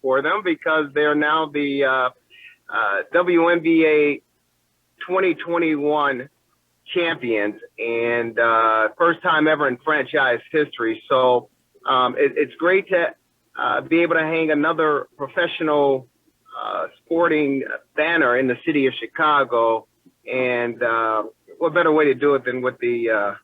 for them because they're now the WNBA 2021 champions and first time ever in franchise history. So it's great to be able to hang another professional sporting banner in the city of Chicago. And what better way to do it than with the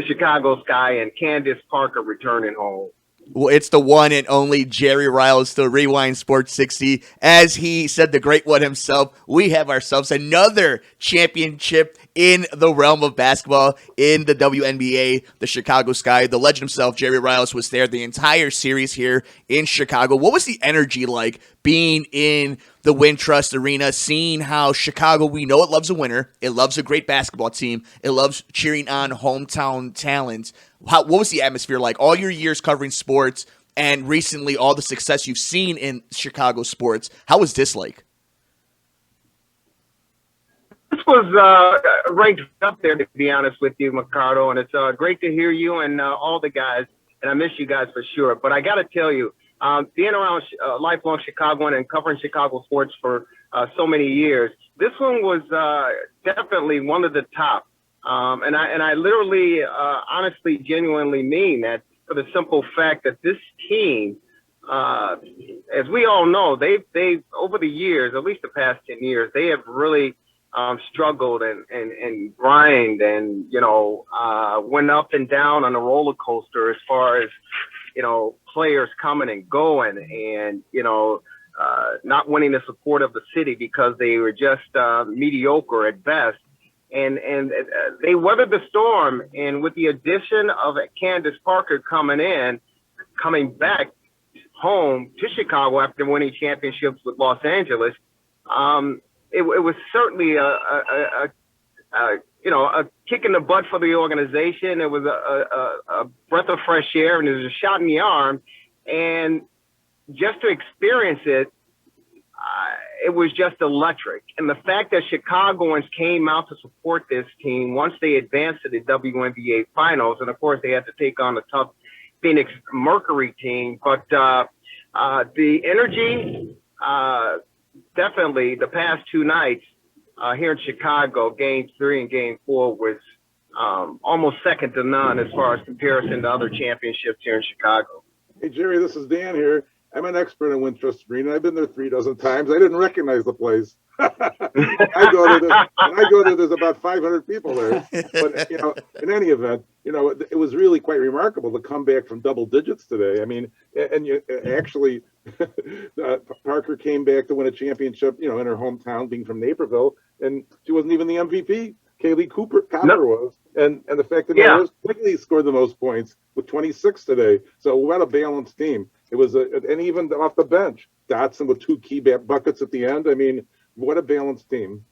Chicago Sky and Candace Parker returning home. Well, it's the one and only Jerry Riles, the Rewind Sports 60. As he said, the great one himself, we have ourselves another championship in the realm of basketball in the WNBA, the Chicago Sky. The legend himself, Jerry Riles, was there the entire series here in Chicago. What was the energy like being in the Wintrust Arena, seeing how Chicago, we know it loves a winner, it loves a great basketball team, it loves cheering on hometown talent. What was the atmosphere like? All your years covering sports and recently all the success you've seen in Chicago sports, how was this like? This was ranked up there, to be honest with you, Mercado, and it's great to hear you and all the guys, and I miss you guys for sure. But I got to tell you, being around lifelong Chicagoan and covering Chicago sports for so many years, this one was definitely one of the top. And I literally, honestly, genuinely mean that for the simple fact that this team, as we all know, they've over the years, at least the past 10 years, they have really struggled and grind and, went up and down on a roller coaster as far as, players coming and going and, not winning the support of the city because they were just mediocre at best. And they weathered the storm. And with the addition of Candace Parker coming back home to Chicago after winning championships with Los Angeles, it was certainly a kick in the butt for the organization. It was a breath of fresh air, and it was a shot in the arm. And just to experience it, it was just electric. And the fact that Chicagoans came out to support this team once they advanced to the WNBA Finals, and of course they had to take on the tough Phoenix Mercury team. But the energy, definitely the past two nights here in Chicago, Game 3 and Game 4 was almost second to none as far as comparison to other championships here in Chicago. Hey, Jerry, this is Dan here. I'm an expert in Wintrust Arena. I've been there 3 dozen times. I didn't recognize the place. I go there, there's about 500 people there. But, in any event, it was really quite remarkable to come back from double digits today. I mean, and you actually, Parker came back to win a championship, in her hometown, being from Naperville, and she wasn't even the MVP. Kaylee Copper was. And the fact that Rose Quigley scored the most points with 26 today. So what a balanced team. It was, and even off the bench, Dotson with 2 key buckets at the end. I mean, what a balanced team.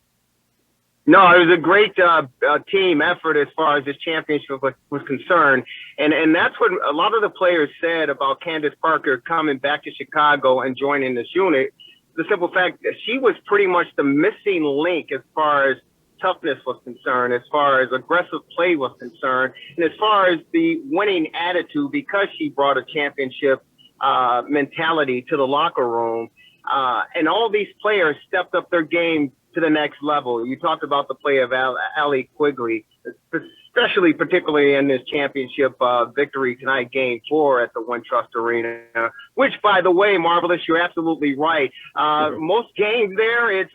No, it was a great team effort as far as this championship was concerned. And that's what a lot of the players said about Candace Parker coming back to Chicago and joining this unit. The simple fact that she was pretty much the missing link as far as toughness was concerned, as far as aggressive play was concerned, and as far as the winning attitude, because she brought a championship mentality to the locker room. And all these players stepped up their game to the next level. You talked about the play of Allie Quigley, particularly in this championship victory tonight, Game 4 at the Wintrust Arena, which, by the way, Marvelous, you're absolutely right. Most games there, it's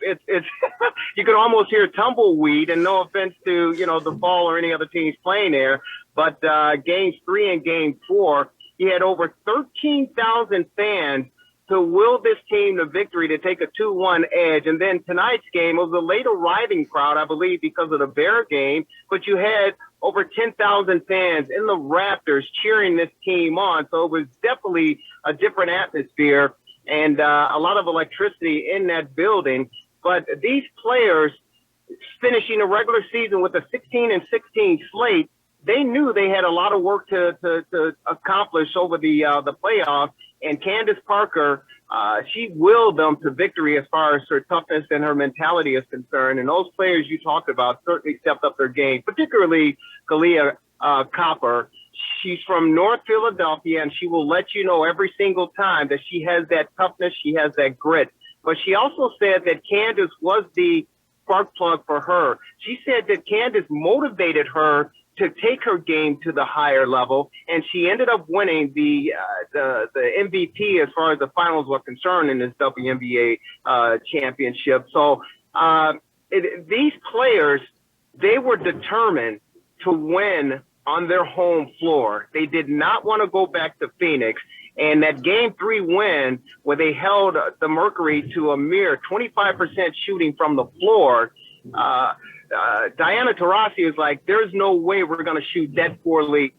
you could almost hear tumbleweed, and no offense to, the Fall or any other teams playing there, but Games 3 and Game 4, you had over 13,000 fans to will this team to victory to take a 2-1 edge. And then tonight's game, it was a late arriving crowd, I believe, because of the Bear game, but you had over 10,000 fans in the rafters cheering this team on. So it was definitely a different atmosphere and a lot of electricity in that building. But these players finishing a regular season with a 16-16 slate, they knew they had a lot of work to accomplish over the playoffs. And Candace Parker, she willed them to victory as far as her toughness and her mentality is concerned. And those players you talked about certainly stepped up their game, particularly Kalia Copper. She's from North Philadelphia, and she will let you know every single time that she has that toughness, she has that grit. But she also said that Candace was the spark plug for her. She said that Candace motivated her to take her game to the higher level, and she ended up winning the MVP as far as the finals were concerned in this WNBA championship. So these players, they were determined to win on their home floor. They did not want to go back to Phoenix. And that Game 3 win, where they held the Mercury to a mere 25% shooting from the floor, Diana Taurasi is like, there's no way we're going to shoot that poorly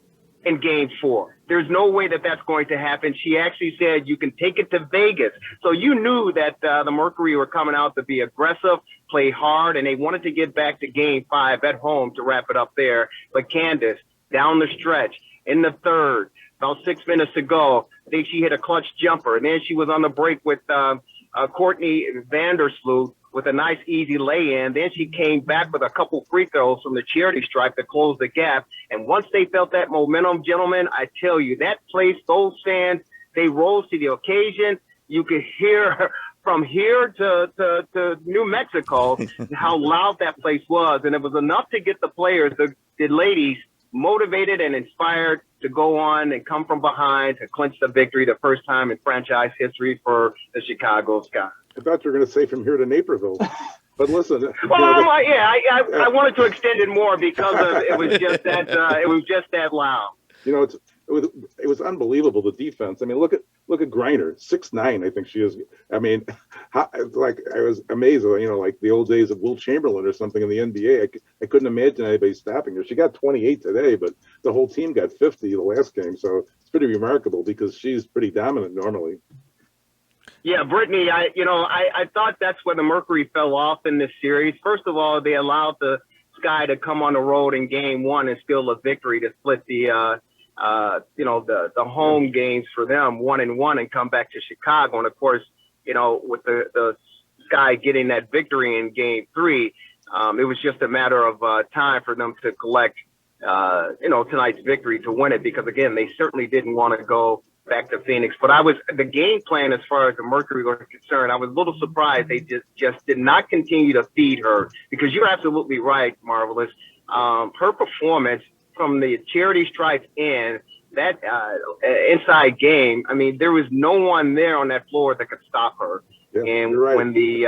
in Game 4. There's no way that that's going to happen. She actually said you can take it to Vegas. So you knew that the Mercury were coming out to be aggressive, play hard, and they wanted to get back to Game 5 at home to wrap it up there. But Candace, down the stretch, in the third, about 6 minutes to go, I think she hit a clutch jumper. And then she was on the break with Courtney Vandersloot with a nice, easy lay-in. Then she came back with a couple free throws from the charity stripe to close the gap. And once they felt that momentum, gentlemen, I tell you, that place, those fans, they rose to the occasion. You could hear from here to New Mexico how loud that place was. And it was enough to get the players, the ladies, motivated and inspired to go on and come from behind to clinch the victory, the first time in franchise history for the Chicago Sky. I thought you were going to say from here to Naperville. But listen. Well, I wanted to extend it more because it was just that loud. You know, it was unbelievable, the defense. I mean, look at Griner, 6'9", I think she is. I mean, I was amazed. You know, like the old days of Will Chamberlain or something in the NBA. I couldn't imagine anybody stopping her. She got 28 today, but the whole team got 50 the last game. So it's pretty remarkable because she's pretty dominant normally. Yeah, Brittany, I thought that's where the Mercury fell off in this series. First of all, they allowed the Sky to come on the road in Game 1 and steal a victory to split the home games for them 1-1 and come back to Chicago. And of course, with the Sky getting that victory in Game 3, it was just a matter of time for them to collect, tonight's victory to win it, because again, they certainly didn't want to go back to Phoenix. But the game plan as far as the Mercury was concerned, I was a little surprised they just did not continue to feed her, because you're absolutely right, Marvelous. Her performance from the charity stripe in that inside game, I mean, there was no one there on that floor that could stop her. Yeah, and right. When the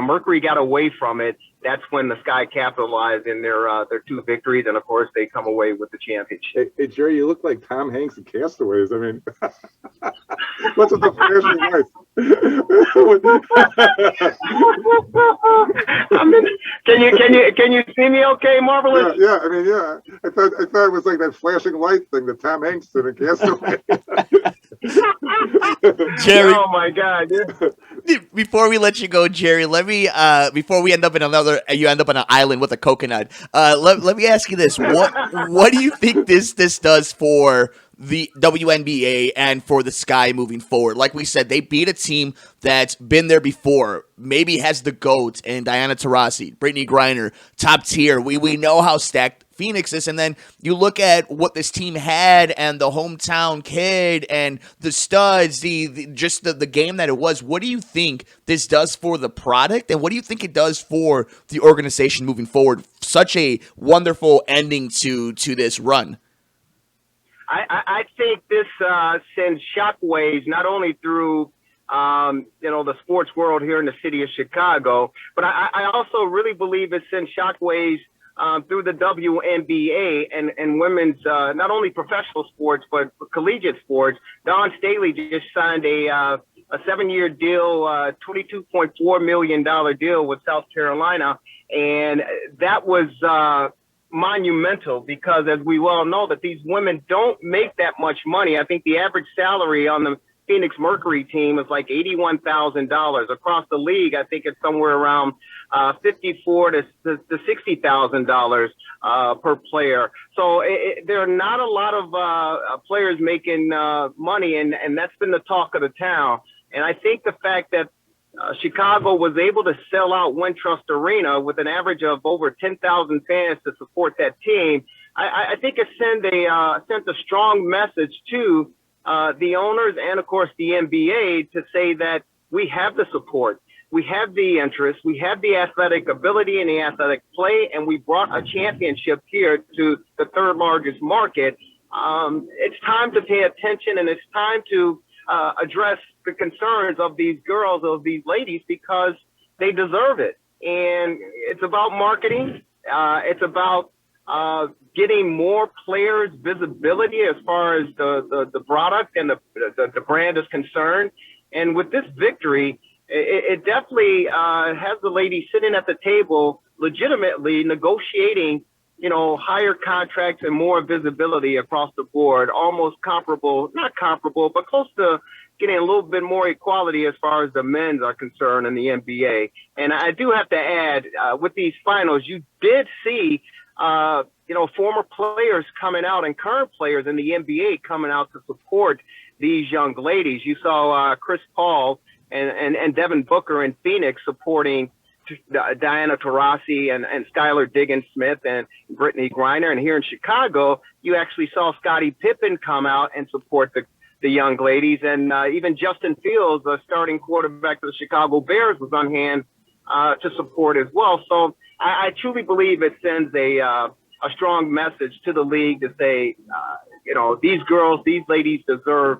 Mercury got away from it, that's when the Sky capitalized in their 2 victories, and of course they come away with the championship. Hey Jerry, you look like Tom Hanks in Castaways. I mean, what's with the flashing lights? Can you see me okay, Marvelous? Yeah. I mean, yeah. I thought it was like that flashing light thing that Tom Hanks did in Castaways. Jerry, oh my God! Yeah. Before we let you go, Jerry, let me before we end up you end up on an island with a coconut. Let me ask you this: what do you think this does for the WNBA and for the Sky moving forward? Like we said, they beat a team that's been there before, maybe has the GOAT and Diana Taurasi, Brittany Griner, top tier. We know how stacked Phoenix is, and then you look at what this team had and the hometown kid and the studs, the game that it was. What do you think this does for the product, and what do you think it does for the organization moving forward? Such a wonderful ending to this run. I think this sends shockwaves not only through the sports world here in the city of Chicago, but I also really believe it sends shockwaves through the WNBA and women's not only professional sports but collegiate sports. Dawn Staley just signed a 7-year deal, $22.4 million deal with South Carolina, and that was monumental because, as we well know, that these women don't make that much money. I think the average salary on the Phoenix Mercury team is like $81,000. Across the league, I think it's somewhere around $54,000 to $60,000 per player. So there are not a lot of players making money, and that's been the talk of the town. And I think the fact that Chicago was able to sell out Wintrust Arena with an average of over 10,000 fans to support that team I think it sent a strong message to the owners and, of course, the NBA to say that we have the support, we have the interest, we have the athletic ability and the athletic play, and we brought a championship here to the third largest market. It's time to pay attention, and it's time to address the concerns of these girls, of these ladies, because they deserve it. And it's about marketing. It's about getting more players visibility as far as the product and the brand is concerned. And with this victory, it definitely has the ladies sitting at the table legitimately negotiating, higher contracts and more visibility across the board, almost comparable, not comparable, but close to getting a little bit more equality as far as the men's are concerned in the NBA. And I do have to add, with these finals, you did see, former players coming out and current players in the NBA coming out to support these young ladies. You saw Chris Paul and Devin Booker in Phoenix supporting Diana Taurasi and Skylar Diggins-Smith and Brittany Griner. And here in Chicago, you actually saw Scottie Pippen come out and support the young ladies. And even Justin Fields, the starting quarterback of the Chicago Bears, was on hand to support as well. So I truly believe it sends a strong message to the league to say, these girls, these ladies deserve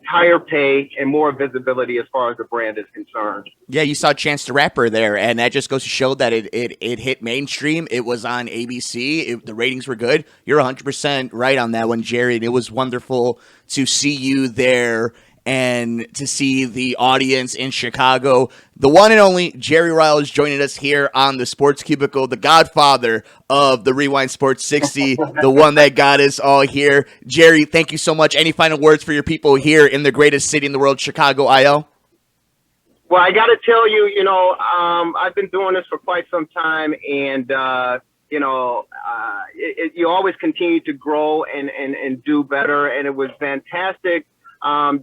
higher pay and more visibility as far as the brand is concerned. Yeah, you saw Chance the Rapper there, and that just goes to show that it hit mainstream. It was on ABC. The ratings were good. You're 100% right on that one, Jerry. And it was wonderful to see you there and to see the audience in Chicago. The one and only Jerry Riles joining us here on the Sports Cubicle, the godfather of the Rewind Sports 60, the one that got us all here. Jerry, thank you so much. Any final words for your people here in the greatest city in the world, Chicago, IL? Well, I got to tell you, I've been doing this for quite some time, and you always continue to grow and do better, and it was fantastic.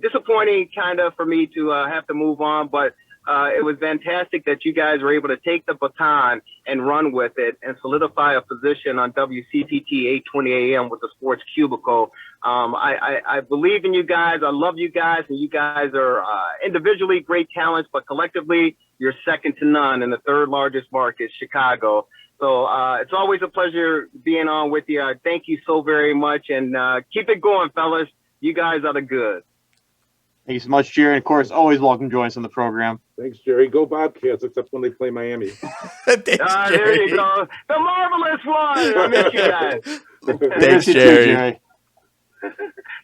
Disappointing kind of for me to have to move on, but it was fantastic that you guys were able to take the baton and run with it and solidify a position on WCPT 820 AM with the Sports Cubicle. I believe in you guys. I love you guys, and you guys are individually great talents, but collectively you're second to none in the third largest market, Chicago. So it's always a pleasure being on with you. Thank you so very much, and keep it going, fellas. You guys are the good. Thank you so much, Jerry. And of course, always welcome to join us on the program. Thanks, Jerry. Go Bobcats, except when they play Miami. Thanks, there you go. The marvelous one. I miss you guys. Thanks, Jerry.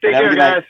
Take care, guys.